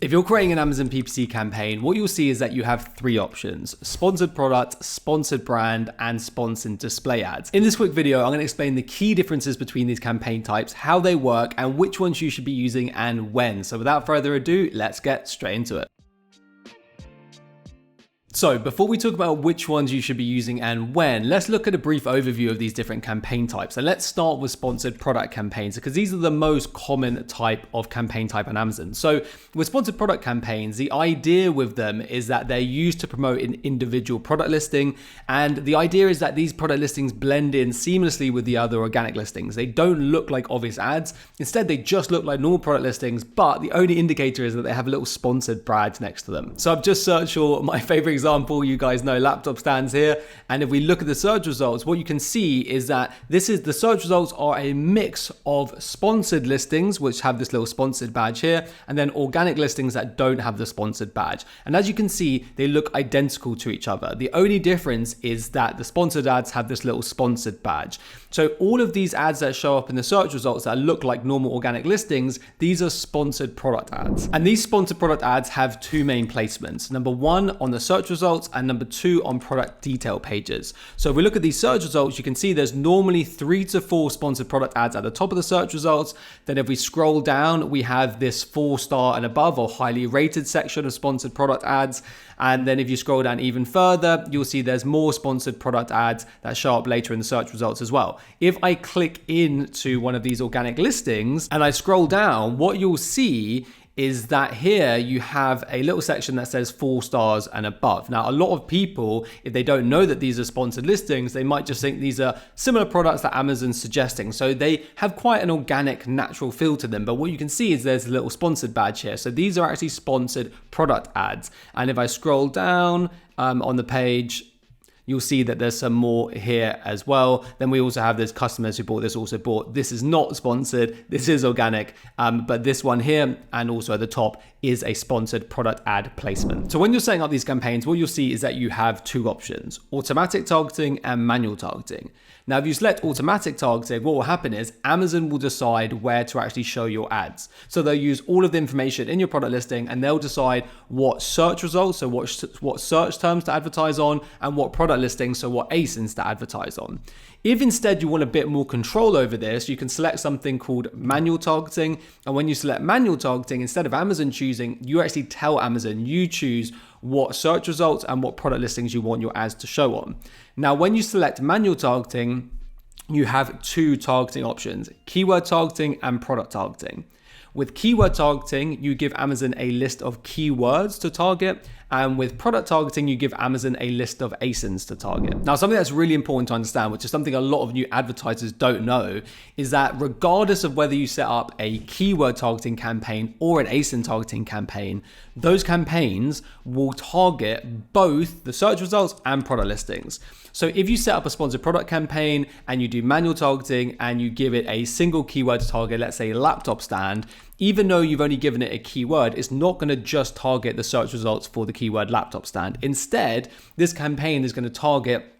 If you're creating an Amazon PPC campaign, what you'll see is that you have three options: sponsored product, sponsored brand, and sponsored display ads. In this quick video, I'm going to explain the key differences between these campaign types, how they work, and which ones you should be using and when. So without further ado, let's get straight into it. So before we talk about which ones you should be using and when, let's look at a brief overview of these different campaign types. And let's start with sponsored product campaigns, because these are the most common type of campaign type on Amazon. So with sponsored product campaigns, the idea with them is that they're used to promote an individual product listing. And the idea is that these product listings blend in seamlessly with the other organic listings. They don't look like obvious ads. Instead, they just look like normal product listings, but the only indicator is that they have a little sponsored badge next to them. So I've just searched for my favorite example. You guys know laptop stands here, and if we look at the search results, what you can see is that the search results are a mix of sponsored listings which have this little sponsored badge here, and then organic listings that don't have the sponsored badge. And as you can see, they look identical to each other. The only difference is that the sponsored ads have this little sponsored badge. So all of these ads that show up in the search results that look like normal organic listings, these are sponsored product ads. And these sponsored product ads have two main placements. Number one, on the search results, and number two, on product detail pages. So if we look at these search results, you can see there's normally 3 to 4 sponsored product ads at the top of the search results. Then if we scroll down, we have this 4-star and above or highly rated section of sponsored product ads. And then if you scroll down even further, you'll see there's more sponsored product ads that show up later in the search results as well. If I click into one of these organic listings and I scroll down, what you'll see is that here you have a little section that says 4 stars and above. Now, a lot of people, if they don't know that these are sponsored listings, they might just think these are similar products that Amazon's suggesting. So they have quite an organic, natural feel to them. But what you can see is there's a little sponsored badge here. So these are actually sponsored product ads. And if I scroll down on the page, you'll see that there's some more here as well. Then we also have this customers who bought this also bought. This is not sponsored, this is organic, but this one here and also at the top is a sponsored product ad placement. So when you're setting up these campaigns, what you'll see is that you have two options: automatic targeting and manual targeting. Now, if you select automatic targeting, what will happen is Amazon will decide where to actually show your ads. So they'll use all of the information in your product listing and they'll decide what search results, so what search terms to advertise on, and what product listings, so what ASINs to advertise on. If instead you want a bit more control over this, you can select something called manual targeting. And when you select manual targeting, instead of Amazon choosing, you actually tell Amazon, you choose what search results and what product listings you want your ads to show on. Now, when you select manual targeting, you have two targeting options: keyword targeting and product targeting. With keyword targeting, you give Amazon a list of keywords to target. And with product targeting, you give Amazon a list of ASINs to target. Now, something that's really important to understand, which is something a lot of new advertisers don't know, is that regardless of whether you set up a keyword targeting campaign or an ASIN targeting campaign, those campaigns will target both the search results and product listings. So if you set up a sponsored product campaign and you do manual targeting and you give it a single keyword to target, let's say laptop stand, even though you've only given it a keyword, it's not going to just target the search results for the keyword laptop stand. Instead, this campaign is going to target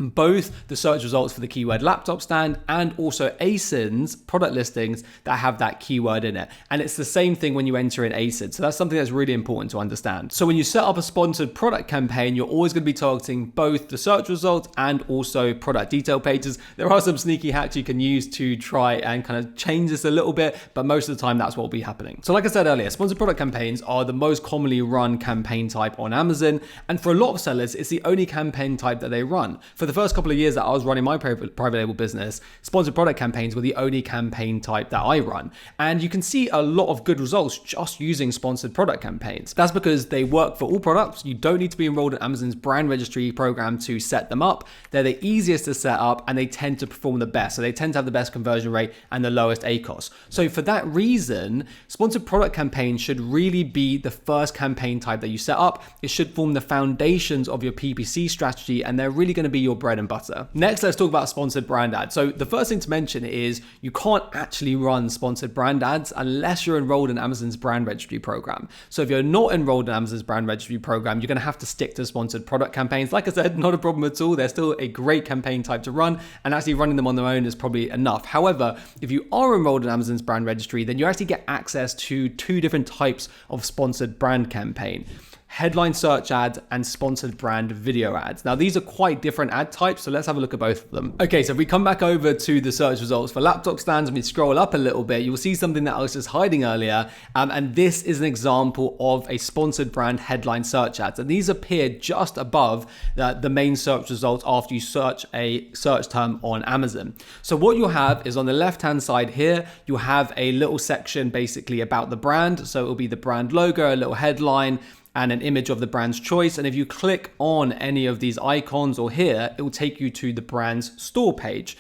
both the search results for the keyword laptop stand and also ASINs, product listings that have that keyword in it. And it's the same thing when you enter in ASIN. So that's something that's really important to understand. So when you set up a sponsored product campaign, you're always going to be targeting both the search results and also product detail pages. There are some sneaky hacks you can use to try and kind of change this a little bit, but most of the time that's what will be happening. So like I said earlier, sponsored product campaigns are the most commonly run campaign type on Amazon. And for a lot of sellers, it's the only campaign type that they run. For the first couple of years that I was running my private label business, sponsored product campaigns were the only campaign type that I run. And you can see a lot of good results just using sponsored product campaigns. That's because they work for all products. You don't need to be enrolled in Amazon's brand registry program to set them up. They're the easiest to set up and they tend to perform the best. So they tend to have the best conversion rate and the lowest ACoS. So for that reason, sponsored product campaigns should really be the first campaign type that you set up. It should form the foundations of your PPC strategy, and they're really going to be your bread and butter. Next, let's talk about sponsored brand ads. So the first thing to mention is you can't actually run sponsored brand ads unless you're enrolled in Amazon's brand registry program. So if you're not enrolled in Amazon's brand registry program, you're going to have to stick to sponsored product campaigns. Like I said, not a problem at all. They're still a great campaign type to run, and actually running them on their own is probably enough. However, if you are enrolled in Amazon's brand registry, then you actually get access to two different types of sponsored brand campaign: headline search ads and sponsored brand video ads. Now, these are quite different ad types, so let's have a look at both of them. Okay, so if we come back over to the search results for laptop stands and we scroll up a little bit, you will see something that I was just hiding earlier, and this is an example of a sponsored brand headline search ads, and these appear just above the main search results after you search a search term on Amazon. So what you'll have is on the left-hand side here, you'll have a little section basically about the brand. So it'll be the brand logo, a little headline, and an image of the brand's choice. And if you click on any of these icons or here, it will take you to the brand's store page.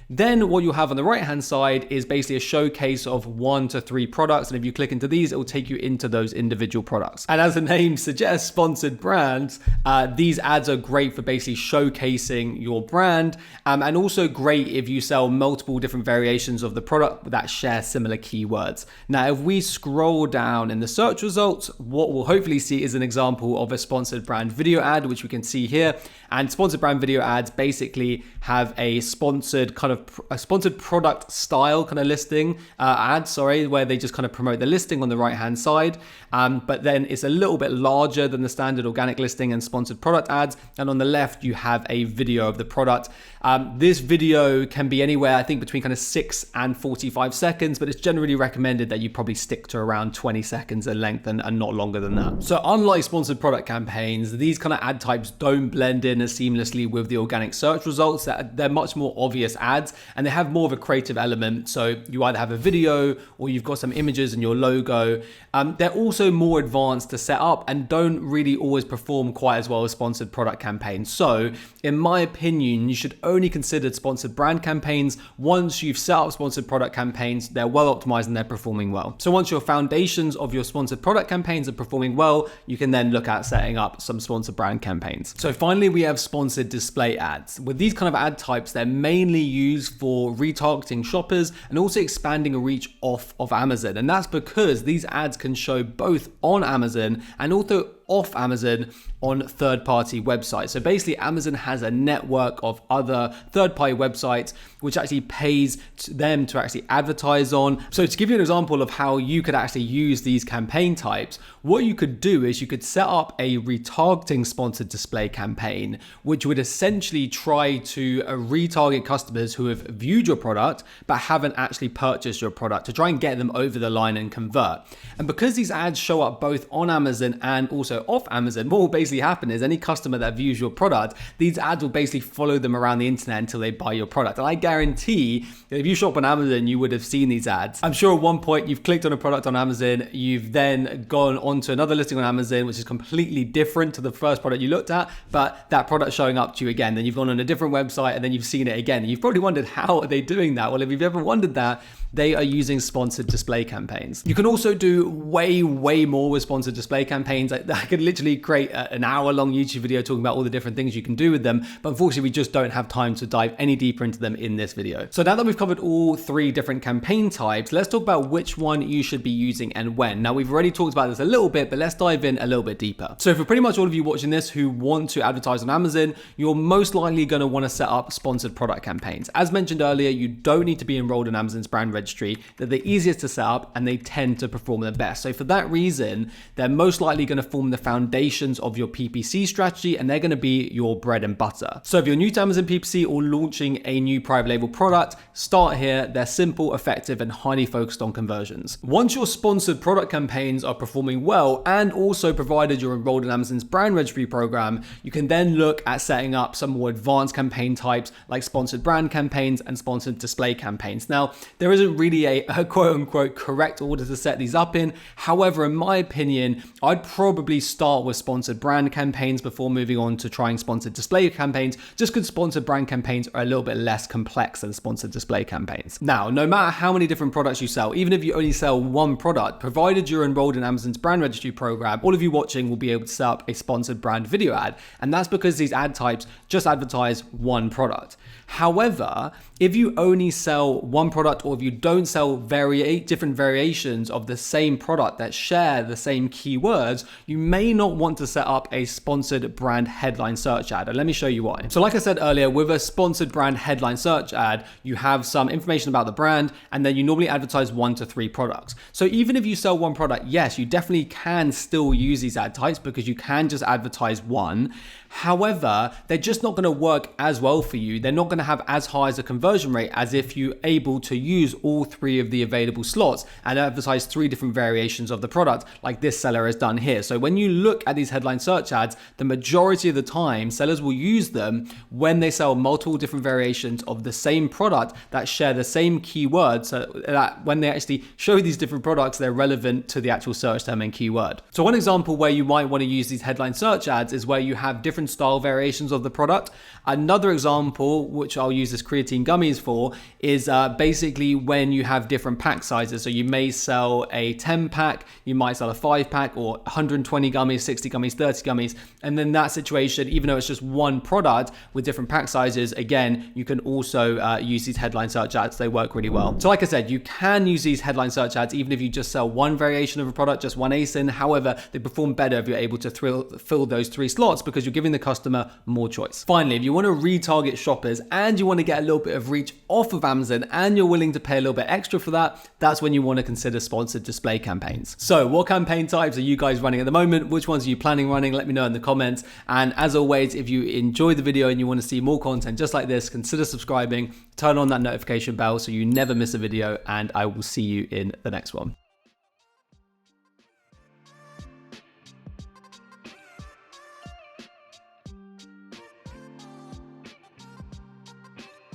Then what you'll have on the right-hand side is basically a showcase of 1 to 3 products. And if you click into these, it will take you into those individual products. And as the name suggests, sponsored brands, these ads are great for basically showcasing your brand, and also great if you sell multiple different variations of the product that share similar keywords. Now, if we scroll down in the search results, what we'll hopefully see is an example of a sponsored brand video ad, which we can see here. And sponsored brand video ads basically have a sponsored a sponsored product style kind of listing where they just kind of promote the listing on the right hand side, but then it's a little bit larger than the standard organic listing and sponsored product ads, and on the left you have a video of the product. This video can be anywhere, I think, between kind of 6 and 45 seconds, but it's generally recommended that you probably stick to around 20 seconds in length and not longer than that. So unlike sponsored product campaigns, these kind of ad types don't blend in as seamlessly with the organic search results. They're much more obvious ads, and they have more of a creative element. So you either have a video or you've got some images in your logo. They're also more advanced to set up and don't really always perform quite as well as sponsored product campaigns. So in my opinion, you should only consider sponsored brand campaigns once you've set up sponsored product campaigns. They're well optimized and they're performing well. So once your foundations of your sponsored product campaigns are performing well, you can then look at setting up some sponsored brand campaigns. So finally, we have sponsored display ads. With these kind of ad types, they're mainly used for retargeting shoppers and also expanding a reach off of Amazon. And that's because these ads can show both on Amazon and also off Amazon on third-party websites. So basically, Amazon has a network of other third-party websites which actually pays them to actually advertise on. So to give you an example of how you could actually use these campaign types, what you could do is you could set up a retargeting sponsored display campaign, which would essentially try to retarget customers who have viewed your product but haven't actually purchased your product, to try and get them over the line and convert. And because these ads show up both on Amazon and also off Amazon, what will basically happen is any customer that views your product, these ads will basically follow them around the internet until they buy your product. And I guarantee that if you shop on Amazon, you would have seen these ads. I'm sure at one point you've clicked on a product on Amazon, you've then gone onto another listing on Amazon, which is completely different to the first product you looked at, but that product showing up to you again. Then you've gone on a different website and then you've seen it again. And you've probably wondered, how are they doing that? Well, if you've ever wondered that, they are using sponsored display campaigns. You can also do way more with sponsored display campaigns. I could literally create an hour-long YouTube video talking about all the different things you can do with them, but unfortunately we just don't have time to dive any deeper into them in this video. So now that we've covered all 3 different campaign types, let's talk about which one you should be using and when. Now, we've already talked about this a little bit, but let's dive in a little bit deeper. So for pretty much all of you watching this who want to advertise on Amazon, you're most likely going to want to set up sponsored product campaigns. As mentioned earlier, you don't need to be enrolled in Amazon's brand registry. They're the easiest to set up and they tend to perform the best. So for that reason, they're most likely going to form the foundations of your PPC strategy, and they're going to be your bread and butter. So if you're new to Amazon PPC or launching a new private label product, start here. They're simple, effective, and highly focused on conversions. Once your sponsored product campaigns are performing well, and also provided you're enrolled in Amazon's brand registry program, you can then look at setting up some more advanced campaign types like sponsored brand campaigns and sponsored display campaigns. Now, there isn't really a quote unquote correct order to set these up in. However, in my opinion, I'd probably start with sponsored brand campaigns before moving on to trying sponsored display campaigns, just because sponsored brand campaigns are a little bit less complex than sponsored display campaigns. Now, no matter how many different products you sell, even if you only sell one product, provided you're enrolled in Amazon's brand registry program, all of you watching will be able to set up a sponsored brand video ad. And that's because these ad types just advertise one product. However, if you only sell one product, or if you don't sell different variations of the same product that share the same keywords, you may not want to set up a sponsored brand headline search ad. And let me show you why. So like I said earlier, with a sponsored brand headline search ad, you have some information about the brand, and then you normally advertise 1 to 3 products. So even if you sell one product, yes, you definitely can still use these ad types because you can just advertise one. However, they're just not going to work as well for you. They're not going to have as high as a conversion rate as if you're able to use all 3 of the available slots and advertise 3 different variations of the product like this seller has done here. So when you look at these headline search ads, the majority of the time sellers will use them when they sell multiple different variations of the same product that share the same keywords, so that when they actually show these different products, they're relevant to the actual search term and keyword. So one example where you might want to use these headline search ads is where you have different style variations of the product. Another example, which I'll use this creatine gummies for, is basically when you have different pack sizes. So you may sell a 10 pack, you might sell a 5 pack, or 120 gummies, 60 gummies, 30 gummies. And then that situation, even though it's just one product with different pack sizes, again, you can also use these headline search ads. They work really well. So like I said, you can use these headline search ads even if you just sell one variation of a product, just one ASIN. However, they perform better if you're able to fill those 3 slots because you're giving the customer more choice. Finally, if you want to retarget shoppers and you want to get a little bit of reach off of Amazon and you're willing to pay a little bit extra for that, that's when you want to consider sponsored display campaigns. So what campaign types are you guys running at the moment? Which ones are you planning running? Let me know in the comments. And as always, if you enjoyed the video and you want to see more content just like this, consider subscribing, turn on that notification bell so you never miss a video, and I will see you in the next one.